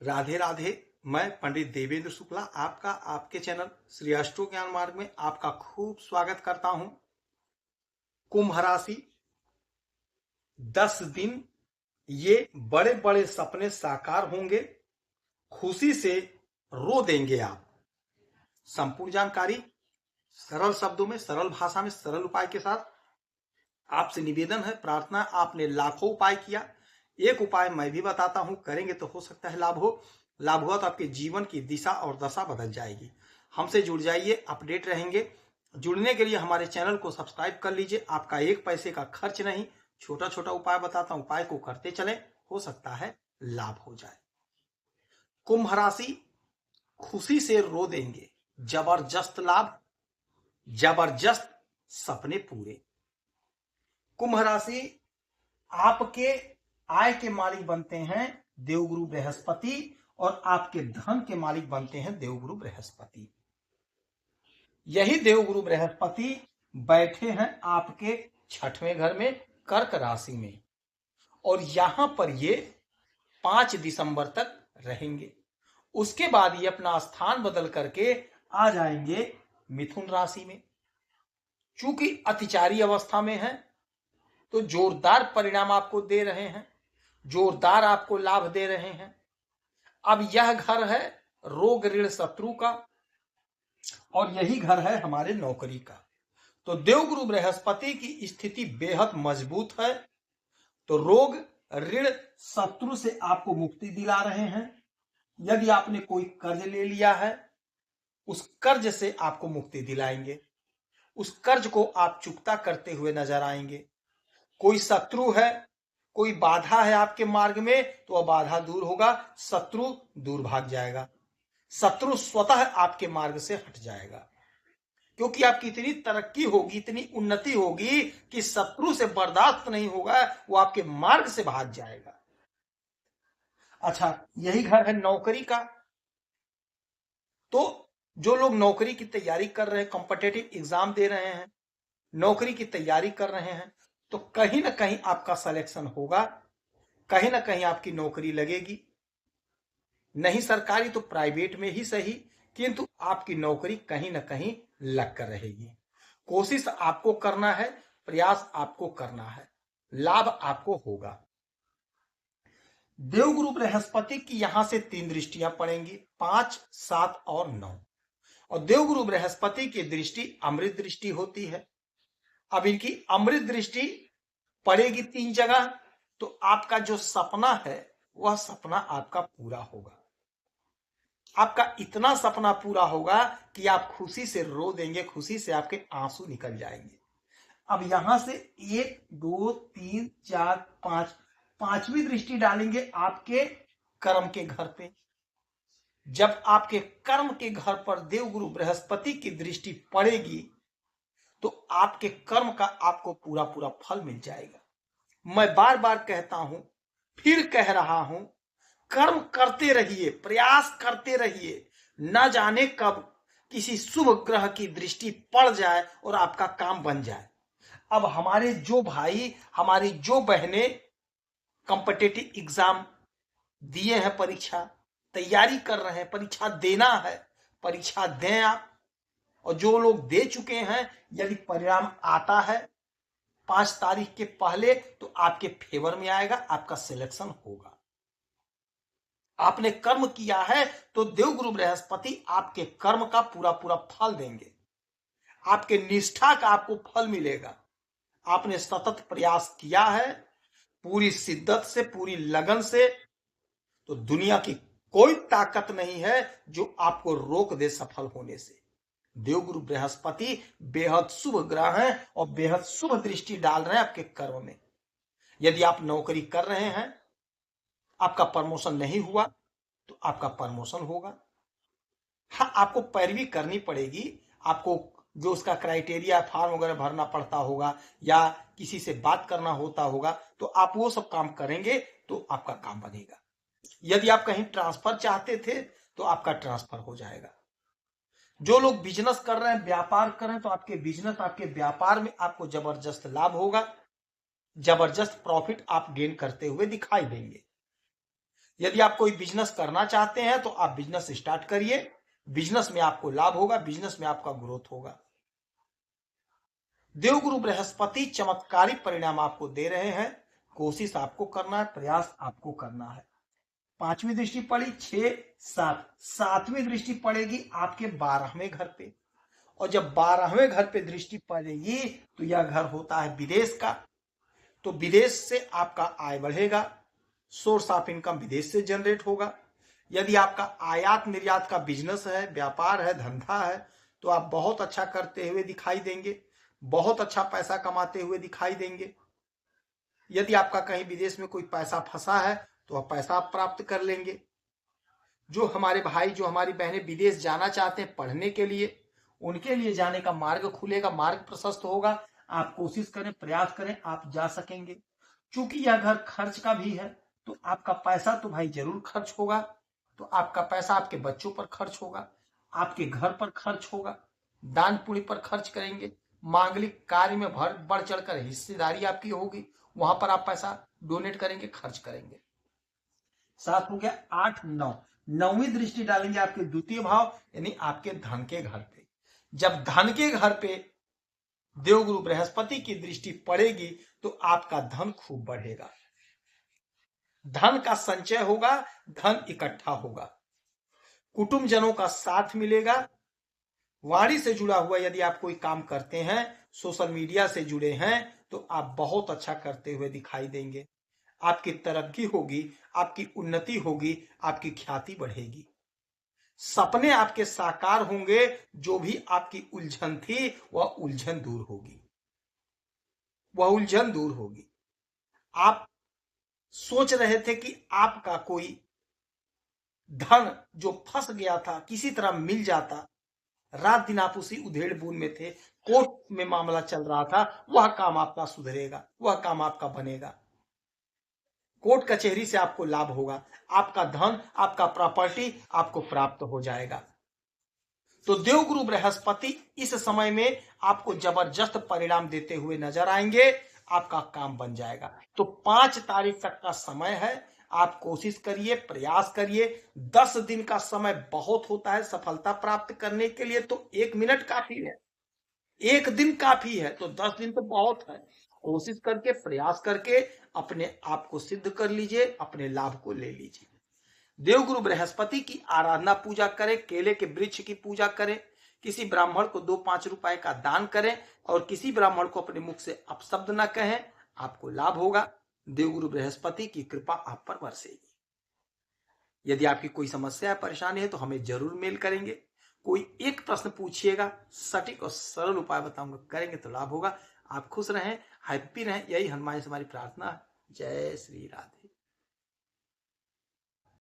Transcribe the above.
राधे राधे। मैं पंडित देवेंद्र शुक्ला आपका आपके चैनल श्री अष्टो ज्ञान मार्ग में आपका खूब स्वागत करता हूं। कुंभ राशि 10 दिन ये बड़े बड़े सपने साकार होंगे, खुशी से रो देंगे आप। संपूर्ण जानकारी सरल शब्दों में, सरल भाषा में, सरल उपाय के साथ आपसे निवेदन है, प्रार्थना। आपने लाखों उपाय किया, एक उपाय मैं भी बताता हूं, करेंगे तो हो सकता है लाभ हो। लाभ हुआ तो आपके जीवन की दिशा और दशा बदल जाएगी। हमसे जुड़ जाइए, अपडेट रहेंगे। जुड़ने के लिए हमारे चैनल को सब्सक्राइब कर लीजिए। आपका एक पैसे का खर्च नहीं, छोटा छोटा उपाय बताता हूं, उपाय को करते चले, हो सकता है लाभ हो जाए। कुंभ राशि खुशी से रो देंगे, जबरदस्त लाभ, जबरदस्त सपने पूरे। कुंभ राशि आपके आय के मालिक बनते हैं देवगुरु बृहस्पति, और आपके धन के मालिक बनते हैं देवगुरु बृहस्पति। यही देवगुरु बृहस्पति बैठे हैं आपके 6वें घर में, कर्क राशि में, और यहां पर ये 5 दिसंबर तक रहेंगे। उसके बाद ये अपना स्थान बदल करके आ जाएंगे मिथुन राशि में। चूंकि अतिचारी अवस्था में है तो जोरदार परिणाम आपको दे रहे हैं, जोरदार आपको लाभ दे रहे हैं। अब यह घर है रोग ऋण शत्रु का, और यही घर है हमारे नौकरी का। तो देवगुरु बृहस्पति की स्थिति बेहद मजबूत है। तो रोग ऋण शत्रु से आपको मुक्ति दिला रहे हैं। यदि आपने कोई कर्ज ले लिया है, उस कर्ज से आपको मुक्ति दिलाएंगे। उस कर्ज को आप चुकता करते हुए नजर आएंगे। कोई शत्रु है, कोई बाधा है आपके मार्ग में, तो वह बाधा दूर होगा, शत्रु दूर भाग जाएगा, शत्रु स्वतः आपके मार्ग से हट जाएगा। क्योंकि आपकी इतनी तरक्की होगी, इतनी उन्नति होगी कि शत्रु से बर्दाश्त नहीं होगा, वो आपके मार्ग से भाग जाएगा। अच्छा, यही घर है नौकरी का। तो जो लोग नौकरी की तैयारी कर रहे हैं, कॉम्पिटिटिव एग्जाम दे रहे हैं, नौकरी की तैयारी कर रहे हैं, तो कहीं ना कहीं आपका सिलेक्शन होगा, कहीं ना कहीं आपकी नौकरी लगेगी। नहीं सरकारी तो प्राइवेट में ही सही, किंतु आपकी नौकरी कहीं ना कहीं लग कर रहेगी। कोशिश आपको करना है, प्रयास आपको करना है, लाभ आपको होगा। देवगुरु बृहस्पति की यहां से 3 दृष्टियां पड़ेंगी, 5, 7 और 9। और देवगुरु बृहस्पति की दृष्टि अमृत दृष्टि होती है। अब इनकी अमृत दृष्टि पड़ेगी 3 जगह, तो आपका जो सपना है वह सपना आपका पूरा होगा। आपका इतना सपना पूरा होगा कि आप खुशी से रो देंगे, खुशी से आपके आंसू निकल जाएंगे। अब यहां से 1, 2, 3, 4, 5, 5वीं दृष्टि डालेंगे आपके कर्म के घर पे। जब आपके कर्म के घर पर देवगुरु बृहस्पति की दृष्टि पड़ेगी तो आपके कर्म का आपको पूरा पूरा फल मिल जाएगा। मैं बार बार कहता हूं, फिर कह रहा हूं, कर्म करते रहिए, प्रयास करते रहिए। न जाने कब किसी शुभ ग्रह की दृष्टि पड़ जाए और आपका काम बन जाए। अब हमारे जो भाई, हमारी जो बहनें कॉम्पिटिटिव एग्जाम दिए हैं, परीक्षा तैयारी कर रहे हैं, परीक्षा देना है, परीक्षा दें आप। और जो लोग दे चुके हैं, यदि परिणाम आता है 5 तारीख के पहले, तो आपके फेवर में आएगा, आपका सिलेक्शन होगा। आपने कर्म किया है तो देवगुरु बृहस्पति आपके कर्म का पूरा पूरा फल देंगे। आपके निष्ठा का आपको फल मिलेगा। आपने सतत प्रयास किया है पूरी शिद्दत से, पूरी लगन से, तो दुनिया की कोई ताकत नहीं है जो आपको रोक दे सफल होने से। देवगुरु बृहस्पति बेहद शुभ ग्रह हैं और बेहद शुभ दृष्टि डाल रहे हैं आपके कर्म में। यदि आप नौकरी कर रहे हैं, आपका प्रमोशन नहीं हुआ तो आपका प्रमोशन होगा। हाँ, आपको पैरवी करनी पड़ेगी, आपको जो उसका क्राइटेरिया फॉर्म वगैरह भरना पड़ता होगा या किसी से बात करना होता होगा, तो आप वो सब काम करेंगे तो आपका काम बनेगा। यदि आप कहीं ट्रांसफर चाहते थे तो आपका ट्रांसफर हो जाएगा। जो लोग बिजनेस कर रहे हैं, व्यापार कर रहे हैं, तो आपके बिजनेस, आपके व्यापार में आपको जबरदस्त लाभ होगा, जबरदस्त प्रॉफिट आप गेन करते हुए दिखाई देंगे। यदि आप कोई बिजनेस करना चाहते हैं तो आप बिजनेस स्टार्ट करिए, बिजनेस में आपको लाभ होगा, बिजनेस में आपका ग्रोथ होगा। देवगुरु बृहस्पति चमत्कारी परिणाम आपको दे रहे हैं, कोशिश आपको करना है, प्रयास आपको करना है। पांचवी दृष्टि पड़ी 6, 7, सातवीं दृष्टि पड़ेगी आपके 12वें घर पे, और जब 12वें घर पे दृष्टि पड़ेगी तो यह घर होता है विदेश का। तो विदेश से आपका आय बढ़ेगा, सोर्स ऑफ इनकम विदेश से जनरेट होगा। यदि आपका आयात निर्यात का बिजनेस है, व्यापार है, धंधा है, तो आप बहुत अच्छा करते हुए दिखाई देंगे, बहुत अच्छा पैसा कमाते हुए दिखाई देंगे। यदि आपका कहीं विदेश में कोई पैसा फंसा है तो वह पैसा आप प्राप्त कर लेंगे। जो हमारे भाई, जो हमारी बहनें विदेश जाना चाहते हैं पढ़ने के लिए, उनके लिए जाने का मार्ग खुलेगा, मार्ग प्रशस्त होगा। आप कोशिश करें, प्रयास करें, आप जा सकेंगे। चूंकि यह घर खर्च का भी है तो आपका पैसा तो भाई जरूर खर्च होगा। तो आपका पैसा आपके बच्चों पर खर्च होगा, आपके घर पर खर्च होगा, दान पुण्य पर खर्च करेंगे, मांगलिक कार्य में बढ़ चढ़कर हिस्सेदारी आपकी होगी, वहां पर आप पैसा डोनेट करेंगे, खर्च करेंगे। 7 हो गया। 8, 9, 9वीं दृष्टि डालेंगे आपके द्वितीय भाव यानी आपके धन के घर पे। जब धन के घर पे देवगुरु बृहस्पति की दृष्टि पड़ेगी तो आपका धन खूब बढ़ेगा, धन का संचय होगा, धन इकट्ठा होगा, कुटुंबजनों का साथ मिलेगा। वाणी से जुड़ा हुआ यदि आप कोई काम करते हैं, सोशल मीडिया से जुड़े हैं, तो आप बहुत अच्छा करते हुए दिखाई देंगे। आपकी तरक्की होगी, आपकी उन्नति होगी, आपकी ख्याति बढ़ेगी, सपने आपके साकार होंगे। जो भी आपकी उलझन थी वह उलझन दूर होगी, वह उलझन दूर होगी। आप सोच रहे थे कि आपका कोई धन जो फंस गया था किसी तरह मिल जाता, रात दिन आप उसी उधेड़ बुन में थे, कोर्ट में मामला चल रहा था, वह काम आपका सुधरेगा, वह काम आपका बनेगा, कोर्ट कचहरी से आपको लाभ होगा, आपका धन, आपका प्रॉपर्टी आपको प्राप्त हो जाएगा। तो देवगुरु बृहस्पति इस समय में आपको जबरदस्त परिणाम देते हुए नजर आएंगे, आपका काम बन जाएगा। तो 5 तारीख तक का समय है, आप कोशिश करिए, प्रयास करिए। 10 दिन का समय बहुत होता है सफलता प्राप्त करने के लिए, तो 1 मिनट काफी है, 1 दिन काफी है, तो 10 दिन तो बहुत है। कोशिश करके, प्रयास करके अपने आप को सिद्ध कर लीजिए, अपने लाभ को ले लीजिए। देवगुरु बृहस्पति की आराधना पूजा करें, केले के वृक्ष की पूजा करें, किसी ब्राह्मण को 2-5 रुपए का दान करें, और किसी ब्राह्मण को अपने मुख से अपशब्द न कहें, आपको लाभ होगा। देवगुरु बृहस्पति की कृपा आप पर बरसेगी। यदि आपकी कोई समस्या है, परेशानी है, तो हमें जरूर मेल करेंगे। कोई एक प्रश्न पूछिएगा, सटीक और सरल उपाय बताऊंगा, करेंगे तो लाभ होगा। आप खुश रहें, हैप्पी रहें, यही हनुमान से हमारी प्रार्थना है। जय श्री राधे।